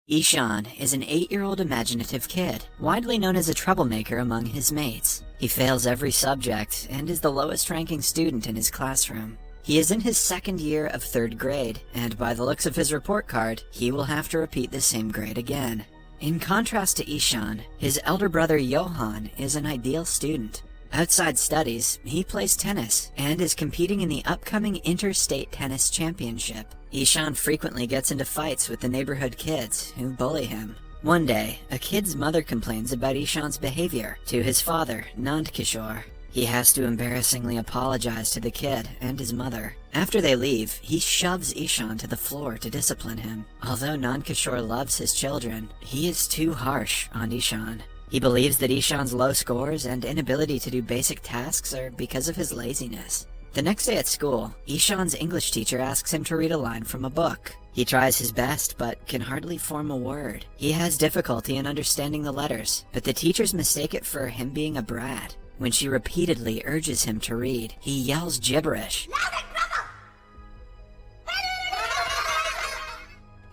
Ishan is an 8-year-old imaginative kid, widely known as a troublemaker among his mates. He fails every subject and is the lowest-ranking student in his classroom. He is in his second year of 3rd grade, and by the looks of his report card, he will have to repeat the same grade again. In contrast to Ishan, his elder brother Johan is an ideal student. Outside studies, he plays tennis and is competing in the upcoming Interstate Tennis Championship. Ishan frequently gets into fights with the neighborhood kids who bully him. One day, a kid's mother complains about Ishan's behavior to his father, Nandkishore. He has to embarrassingly apologize to the kid and his mother. After they leave, he shoves Ishan to the floor to discipline him. Although Nandkishore loves his children, he is too harsh on Ishan. He believes that Ishan's low scores and inability to do basic tasks are because of his laziness. The next day at school, Ishan's English teacher asks him to read a line from a book. He tries his best, but can hardly form a word. He has difficulty in understanding the letters, but the teachers mistake it for him being a brat. When she repeatedly urges him to read, he yells gibberish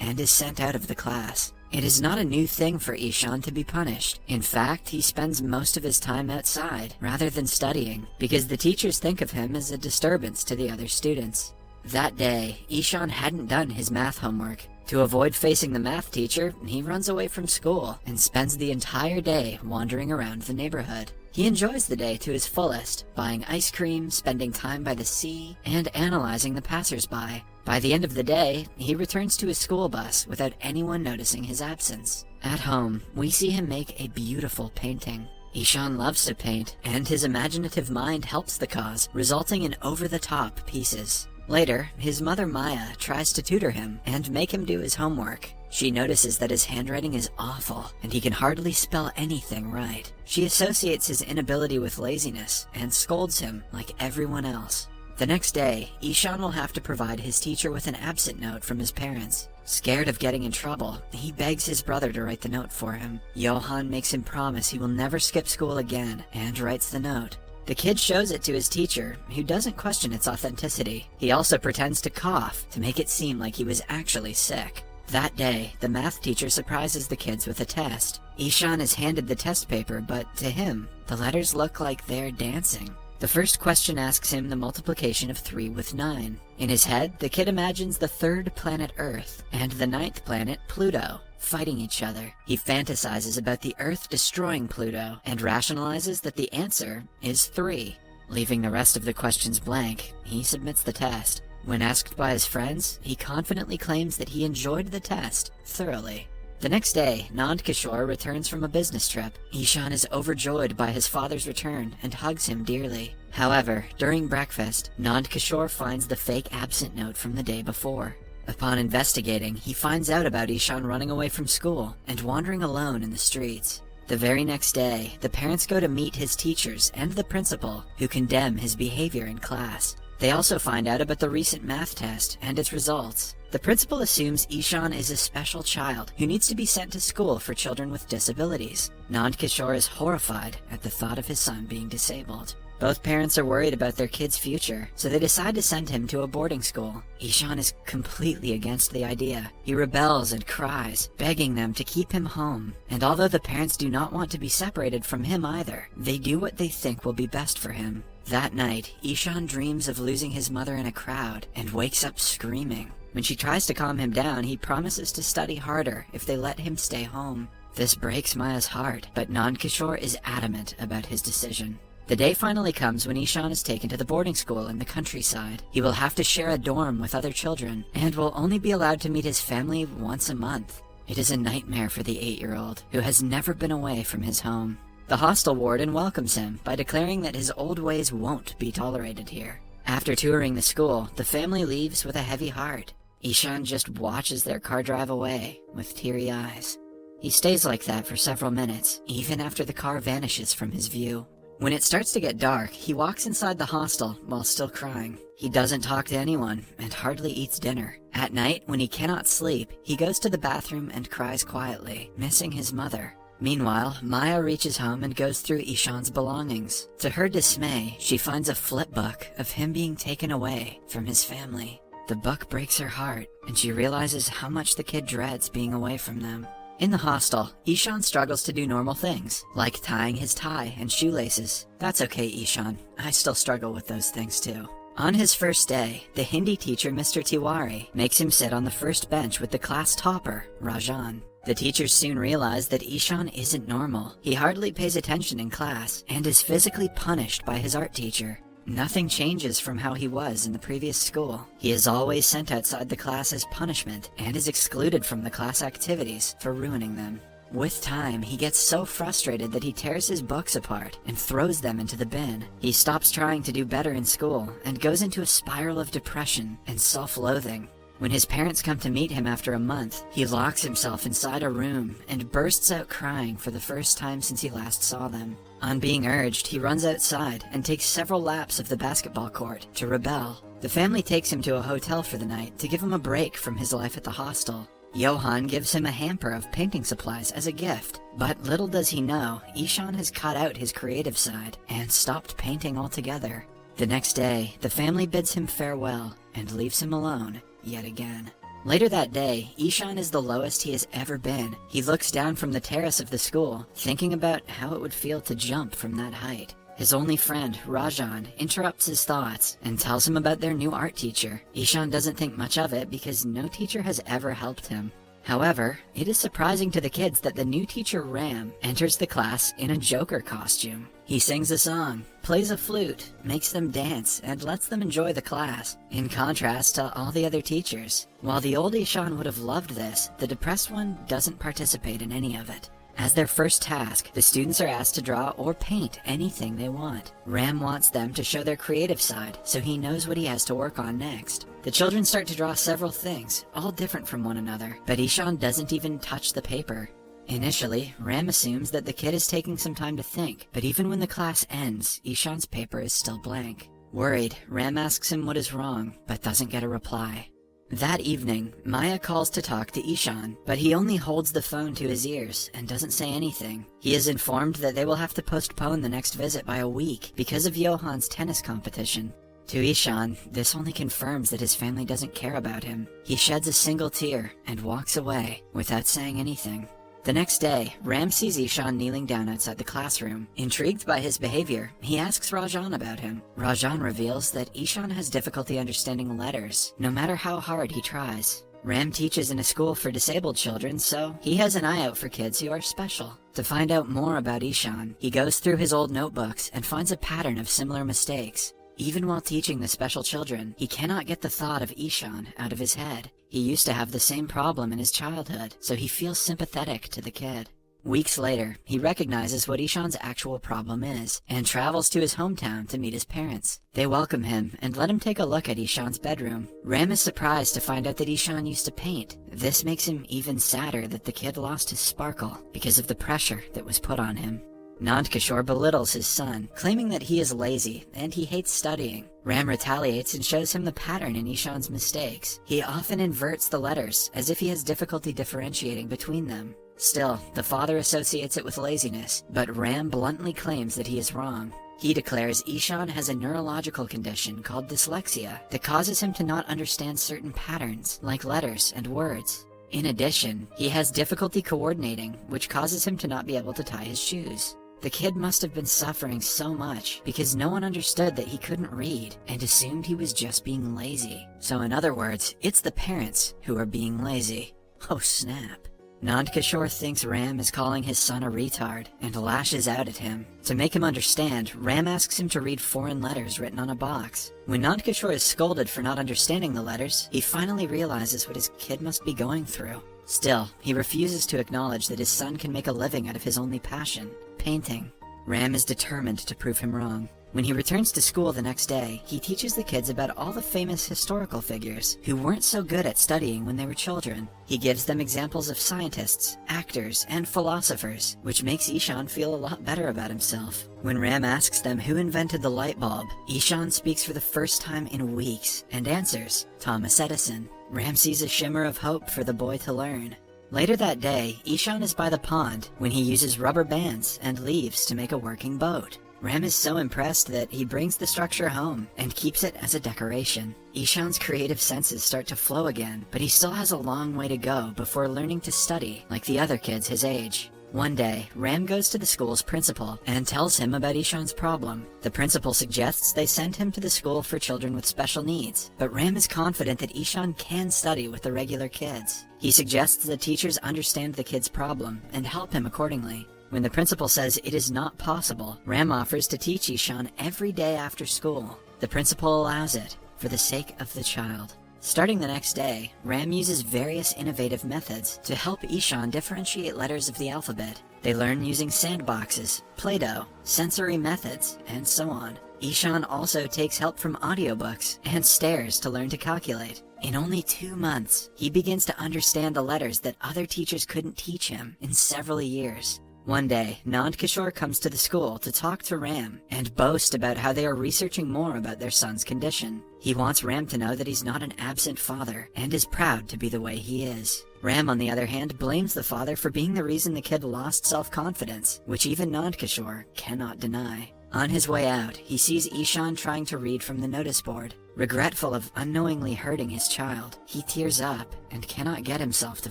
and is sent out of the class. It is not a new thing for Ishan to be punished. In fact, he spends most of his time outside rather than studying because the teachers think of him as a disturbance to the other students. That day, Ishan hadn't done his math homework. To avoid facing the math teacher, he runs away from school and spends the entire day wandering around the neighborhood. He enjoys the day to his fullest, buying ice cream, spending time by the sea, and analyzing the passers-by. By the end of the day, he returns to his school bus without anyone noticing his absence. At home, we see him make a beautiful painting. Ishan loves to paint, and his imaginative mind helps the cause, resulting in over-the-top pieces. Later, his mother Maya tries to tutor him and make him do his homework. She notices that his handwriting is awful, and he can hardly spell anything right. She associates his inability with laziness and scolds him like everyone else. The next day, Ishan will have to provide his teacher with an absent note from his parents. Scared of getting in trouble, he begs his brother to write the note for him. Johan makes him promise he will never skip school again and writes the note. The kid shows it to his teacher, who doesn't question its authenticity. He also pretends to cough to make it seem like he was actually sick. That day, the math teacher surprises the kids with a test. Ishan is handed the test paper, but to him, the letters look like they're dancing. The first question asks him the multiplication of 3 with 9. In his head, the kid imagines the 3rd planet Earth and the 9th planet Pluto fighting each other. He fantasizes about the Earth destroying Pluto and rationalizes that the answer is 3. Leaving the rest of the questions blank, he submits the test. When asked by his friends, he confidently claims that he enjoyed the test thoroughly. The next day, Nandkishore returns from a business trip. Ishan is overjoyed by his father's return and hugs him dearly. However, during breakfast, Nandkishore finds the fake absent note from the day before. Upon investigating, he finds out about Ishan running away from school and wandering alone in the streets. The very next day, the parents go to meet his teachers and the principal, who condemn his behavior in class. They also find out about the recent math test and its results. The principal assumes Ishan is a special child who needs to be sent to school for children with disabilities. Nandkishore is horrified at the thought of his son being disabled. Both parents are worried about their kid's future, so they decide to send him to a boarding school. Ishan is completely against the idea. He rebels and cries, begging them to keep him home. And although the parents do not want to be separated from him either, they do what they think will be best for him. That night, Ishan dreams of losing his mother in a crowd and wakes up screaming. When she tries to calm him down, he promises to study harder if they let him stay home. This breaks Maya's heart, but Nandkishore is adamant about his decision. The day finally comes when Ishan is taken to the boarding school in the countryside. He will have to share a dorm with other children, and will only be allowed to meet his family once a month. It is a nightmare for the 8-year-old, who has never been away from his home. The hostel warden welcomes him by declaring that his old ways won't be tolerated here. After touring the school, the family leaves with a heavy heart. Ishan just watches their car drive away with teary eyes. He stays like that for several minutes, even after the car vanishes from his view. When it starts to get dark, he walks inside the hostel while still crying. He doesn't talk to anyone and hardly eats dinner. At night, when he cannot sleep, he goes to the bathroom and cries quietly, missing his mother. Meanwhile, Maya reaches home and goes through Ishan's belongings. To her dismay, she finds a flipbook of him being taken away from his family. The The book breaks her heart, and she realizes how much the kid dreads being away from them. In the hostel, Ishan struggles to do normal things, like tying his tie and shoelaces. That's okay, Ishan. I still struggle with those things too. On his first day, the Hindi teacher, Mr. Tiwari, makes him sit on the first bench with the class topper, Rajan. The teachers soon realize that Ishan isn't normal. He hardly pays attention in class and is physically punished by his art teacher. Nothing changes from how he was in the previous school. He is always sent outside the class as punishment and is excluded from the class activities for ruining them. With time, he gets so frustrated that he tears his books apart and throws them into the bin. He stops trying to do better in school and goes into a spiral of depression and self-loathing. When his parents come to meet him after a month, he locks himself inside a room and bursts out crying for the first time since he last saw them. On being urged, he runs outside and takes several laps of the basketball court to rebel. The family takes him to a hotel for the night to give him a break from his life at the hostel. Johan gives him a hamper of painting supplies as a gift, but little does he know, Ishan has cut out his creative side and stopped painting altogether. The next day, the family bids him farewell and leaves him alone yet again. Later that day, Ishan is the lowest he has ever been. He looks down from the terrace of the school, thinking about how it would feel to jump from that height. His only friend, Rajan, interrupts his thoughts and tells him about their new art teacher. Ishan doesn't think much of it because no teacher has ever helped him. However, it is surprising to the kids that the new teacher, Ram, enters the class in a Joker costume. He sings a song, plays a flute, makes them dance, and lets them enjoy the class, in contrast to all the other teachers. While the old Ishan would have loved this, the depressed one doesn't participate in any of it. As their first task, the students are asked to draw or paint anything they want. Ram wants them to show their creative side, so he knows what he has to work on next. The children start to draw several things, all different from one another, but Ishan doesn't even touch the paper. Initially, Ram assumes that the kid is taking some time to think, but even when the class ends, Ishan's paper is still blank. Worried, Ram asks him what is wrong, but doesn't get a reply. That evening, Maya calls to talk to Ishan, but he only holds the phone to his ears and doesn't say anything. He is informed that they will have to postpone the next visit by a week because of Johan's tennis competition. To Ishan, this only confirms that his family doesn't care about him. He sheds a single tear and walks away without saying anything. The next day, Ram sees Ishan kneeling down outside the classroom. Intrigued by his behavior, he asks Rajan about him. Rajan reveals that Ishan has difficulty understanding letters, no matter how hard he tries. Ram teaches in a school for disabled children, so he has an eye out for kids who are special. To find out more about Ishan, he goes through his old notebooks and finds a pattern of similar mistakes. Even while teaching the special children, he cannot get the thought of Ishan out of his head. He used to have the same problem in his childhood, so he feels sympathetic to the kid. Weeks later, he recognizes what Ishan's actual problem is, and travels to his hometown to meet his parents. They welcome him and let him take a look at Ishan's bedroom. Ram is surprised to find out that Ishan used to paint. This makes him even sadder that the kid lost his sparkle because of the pressure that was put on him. Nandkishore belittles his son, claiming that he is lazy and he hates studying. Ram retaliates and shows him the pattern in Ishan's mistakes. He often inverts the letters, as if he has difficulty differentiating between them. Still, the father associates it with laziness, but Ram bluntly claims that he is wrong. He declares Ishan has a neurological condition called dyslexia that causes him to not understand certain patterns, like letters and words. In addition, he has difficulty coordinating, which causes him to not be able to tie his shoes. The kid must have been suffering so much because no one understood that he couldn't read and assumed he was just being lazy. So in other words, it's the parents who are being lazy. Oh snap. Nandkishore thinks Ram is calling his son a retard and lashes out at him. To make him understand, Ram asks him to read foreign letters written on a box. When Nandkishore is scolded for not understanding the letters, he finally realizes what his kid must be going through. Still, he refuses to acknowledge that his son can make a living out of his only passion, painting. Ram is determined to prove him wrong. When he returns to school the next day, he teaches the kids about all the famous historical figures who weren't so good at studying when they were children. He gives them examples of scientists, actors, and philosophers, which makes Ishan feel a lot better about himself. When Ram asks them who invented the light bulb, Ishan speaks for the first time in weeks and answers, Thomas Edison. Ram sees a shimmer of hope for the boy to learn. Later that day, Ishan is by the pond when he uses rubber bands and leaves to make a working boat. Ram is so impressed that he brings the structure home and keeps it as a decoration. Ishan's creative senses start to flow again, but he still has a long way to go before learning to study like the other kids his age. One day, Ram goes to the school's principal and tells him about Ishan's problem. The principal suggests they send him to the school for children with special needs, but Ram is confident that Ishan can study with the regular kids. He suggests the teachers understand the kid's problem and help him accordingly. When the principal says it is not possible, Ram offers to teach Ishan every day after school. The principal allows it, for the sake of the child. Starting the next day, Ram uses various innovative methods to help Ishan differentiate letters of the alphabet. They learn using sandboxes, Play-Doh, sensory methods, and so on. Ishan also takes help from audiobooks and stares to learn to calculate. In only 2 months, he begins to understand the letters that other teachers couldn't teach him in several years. One day, Nand Kishore comes to the school to talk to Ram and boast about how they are researching more about their son's condition. He wants Ram to know that he's not an absent father and is proud to be the way he is. Ram, on the other hand, blames the father for being the reason the kid lost self-confidence, which even Nand Kishore cannot deny. On his way out, he sees Ishan trying to read from the notice board. Regretful of unknowingly hurting his child, he tears up and cannot get himself to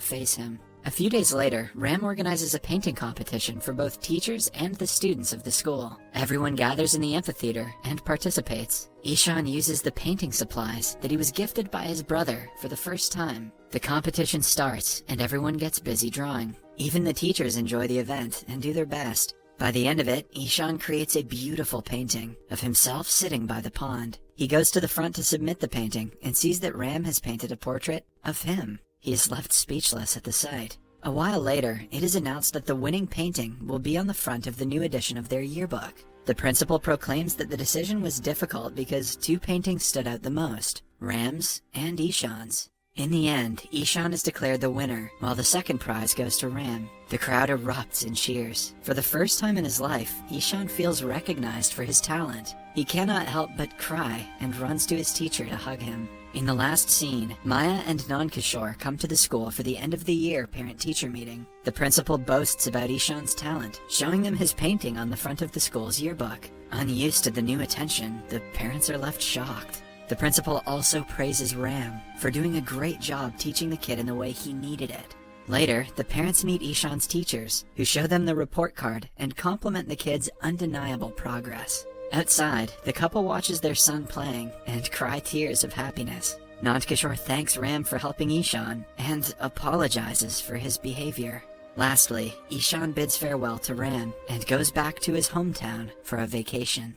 face him. A few days later, Ram organizes a painting competition for both teachers and the students of the school. Everyone gathers in the amphitheater and participates. Ishan uses the painting supplies that he was gifted by his brother for the first time. The competition starts and everyone gets busy drawing. Even the teachers enjoy the event and do their best. By the end of it, Ishan creates a beautiful painting of himself sitting by the pond. He goes to the front to submit the painting and sees that Ram has painted a portrait of him. He is left speechless at the sight. A while later, it is announced that the winning painting will be on the front of the new edition of their yearbook. The principal proclaims that the decision was difficult because 2 paintings stood out the most, Ram's and Ishan's. In the end, Ishan is declared the winner, while the second prize goes to Ram. The crowd erupts in cheers. For the first time in his life, Ishan feels recognized for his talent. He cannot help but cry and runs to his teacher to hug him. In the last scene, Maya and Nand Kishore come to the school for the end-of-the-year parent-teacher meeting. The principal boasts about Ishan's talent, showing them his painting on the front of the school's yearbook. Unused to the new attention, the parents are left shocked. The principal also praises Ram for doing a great job teaching the kid in the way he needed it. Later, the parents meet Ishan's teachers, who show them the report card and compliment the kid's undeniable progress. Outside, the couple watches their son playing and cry tears of happiness. Nand Kishore thanks Ram for helping Ishan and apologizes for his behavior. Lastly, Ishan bids farewell to Ram and goes back to his hometown for a vacation.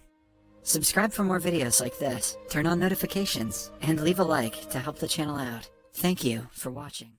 Subscribe for more videos like this, turn on notifications, and leave a like to help the channel out. Thank you for watching.